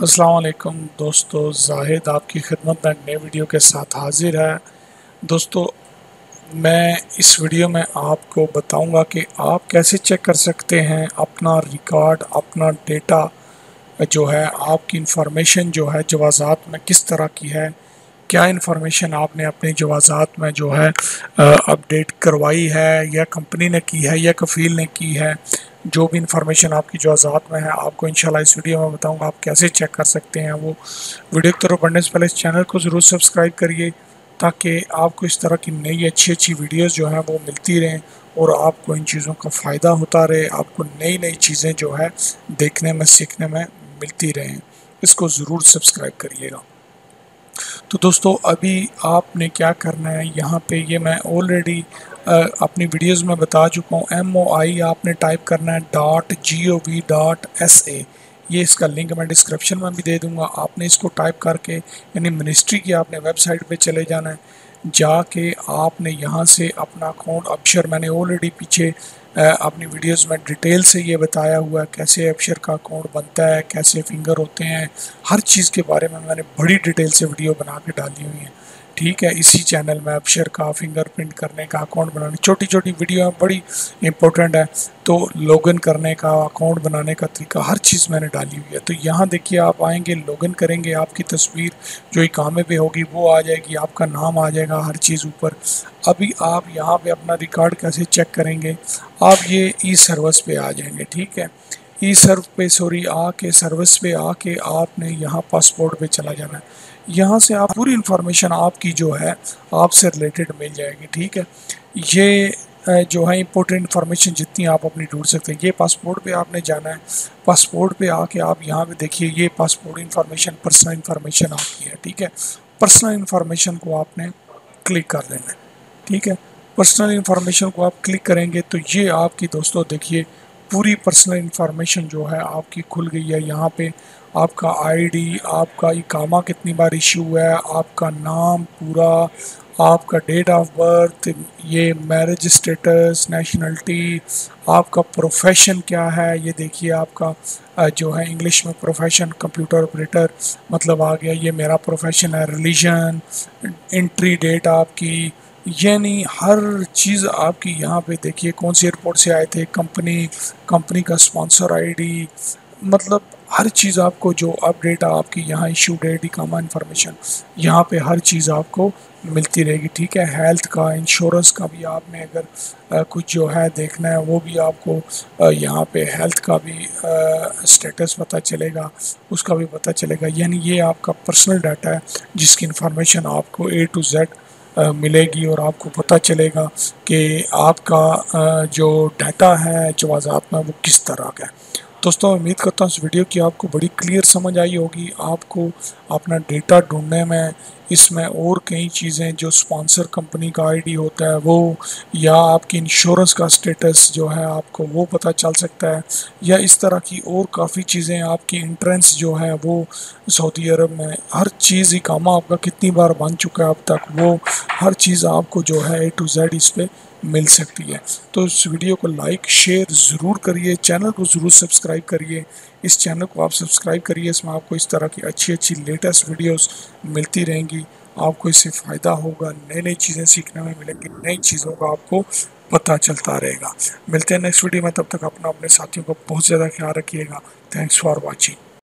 अस्सलाम वालेकुम दोस्तों, जाहिद आपकी खिदमत में नए वीडियो के साथ हाजिर है। दोस्तों, मैं इस वीडियो में आपको बताऊंगा कि आप कैसे चेक कर सकते हैं अपना रिकॉर्ड, अपना डेटा जो है, आपकी इंफॉर्मेशन जो है जवाज़ात में किस तरह की है, क्या इंफॉर्मेशन आपने अपने जवाज़ात में जो है अपडेट करवाई है या कंपनी ने की है या कफ़ील ने की है। जो भी इंफॉर्मेशन आपकी जवाज़ात में है आपको इंशाल्लाह इस वीडियो में बताऊंगा आप कैसे चेक कर सकते हैं। वो वीडियो की तरफ बढ़ने से पहले इस चैनल को ज़रूर सब्सक्राइब करिए ताकि आपको इस तरह की नई अच्छी अच्छी वीडियोज़ जो हैं वो मिलती रहें और आपको इन चीज़ों का फ़ायदा होता रहे, आपको नई नई चीज़ें जो है देखने में सीखने में मिलती रहें। इसको ज़रूर सब्सक्राइब करिएगा। तो दोस्तों, अभी आपने क्या करना है, यहाँ पे ये मैं ऑलरेडी अपनी वीडियोस में बता चुका हूँ। MOI आपने टाइप करना है .gov.sa। ये इसका लिंक मैं डिस्क्रिप्शन में भी दे दूँगा। आपने इसको टाइप करके यानी मिनिस्ट्री की आपने वेबसाइट पे चले जाना है। जाके आपने यहाँ से अपना अकाउंट अबशर, मैंने ऑलरेडी पीछे अपनी वीडियोस में डिटेल से ये बताया हुआ है कैसे अबशर का अकाउंट बनता है, कैसे फिंगर होते हैं, हर चीज़ के बारे में मैंने बड़ी डिटेल से वीडियो बना के डाली हुई है। ठीक है, इसी चैनल में अबशर का फिंगरप्रिंट करने का, अकाउंट बनाने, छोटी छोटी वीडियो बड़ी इंपॉर्टेंट है। तो लॉगिन करने का, अकाउंट बनाने का तरीका, हर चीज़ मैंने डाली हुई है। तो यहाँ देखिए, आप आएंगे, लॉगिन करेंगे, आपकी तस्वीर जो इकामे पे होगी वो आ जाएगी, आपका नाम आ जाएगा, हर चीज़ ऊपर। अभी आप यहाँ पे अपना रिकॉर्ड कैसे चेक करेंगे, आप ये ई सर्विस पे आ जाएंगे। ठीक है, ई सर्व पे आके सर्विस पे आके आपने यहाँ पासपोर्ट पे चला जाना है। यहाँ से आप पूरी इंफॉर्मेशन आपकी जो है आपसे रिलेटेड मिल जाएगी। ठीक है, ये जो है इंपॉर्टेंट इंफॉर्मेशन जितनी आप अपनी ढूंढ सकते हैं। ये पासपोर्ट पे आपने जाना है। पासपोर्ट पे आके आप यहाँ पे देखिए, ये पासपोर्ट इंफॉर्मेशन, पर्सनल इंफॉर्मेशन आपकी है। ठीक है, पर्सनल इंफॉर्मेशन को आपने क्लिक कर देना है। ठीक है, पर्सनल इंफॉर्मेशन को आप क्लिक करेंगे तो ये आपकी दोस्तों देखिए पूरी पर्सनल इंफॉर्मेशन जो है आपकी खुल गई है। यहाँ पे आपका आईडी, आपका इकामा कितनी बार इशू हुआ है, आपका नाम पूरा, आपका डेट ऑफ बर्थ, ये मैरिज स्टेटस, नेशनलिटी, आपका प्रोफेशन क्या है, ये देखिए आपका जो है इंग्लिश में प्रोफेशन कंप्यूटर ऑपरेटर मतलब आ गया, ये मेरा प्रोफेशन है। रिलीजन, एंट्री डेट आपकी, यानी हर चीज़ आपकी यहाँ पे देखिए, कौन सी एयरपोर्ट से आए थे, कंपनी का स्पॉन्सर आईडी, मतलब हर चीज़ आपको जो अपडेट आपकी यहाँ इशू डेट, इकामा इन्फॉर्मेशन, यहाँ पे हर चीज़ आपको मिलती रहेगी। ठीक है, हेल्थ का, इंश्योरेंस का भी आपने अगर कुछ जो है देखना है वो भी आपको यहाँ पे हेल्थ का भी स्टेटस पता चलेगा, उसका भी पता चलेगा। यानी ये आपका पर्सनल डाटा है जिसकी इन्फॉर्मेशन आपको A to Z मिलेगी और आपको पता चलेगा कि आपका जो डाटा है जवाज़ात में वो किस तरह का है। दोस्तों, उम्मीद करता हूँ इस वीडियो की आपको बड़ी क्लियर समझ आई होगी। आपको अपना डेटा ढूंढने में इसमें और कई चीज़ें, जो स्पॉन्सर कंपनी का आईडी होता है वो, या आपकी इंश्योरेंस का स्टेटस जो है आपको वो पता चल सकता है, या इस तरह की और काफ़ी चीज़ें, आपकी इंट्रेंस जो है वो सऊदी अरब में, हर चीज़, इकामा आपका कितनी बार बन चुका है अब तक, वो हर चीज़ आपको जो है A to Z इस पर मिल सकती है। तो इस वीडियो को लाइक शेयर ज़रूर करिए, चैनल को ज़रूर सब्सक्राइब करिए। इस चैनल को आप सब्सक्राइब करिए, इसमें आपको इस तरह की अच्छी अच्छी लेटेस्ट वीडियोस मिलती रहेंगी। आपको इससे फ़ायदा होगा, नई नई चीज़ें सीखने में मिलेंगी, नई चीज़ों का आपको पता चलता रहेगा। मिलते हैं नेक्स्ट वीडियो में, तब तक अपना, अपने साथियों का बहुत ज़्यादा ख्याल रखिएगा। Thanks for watching.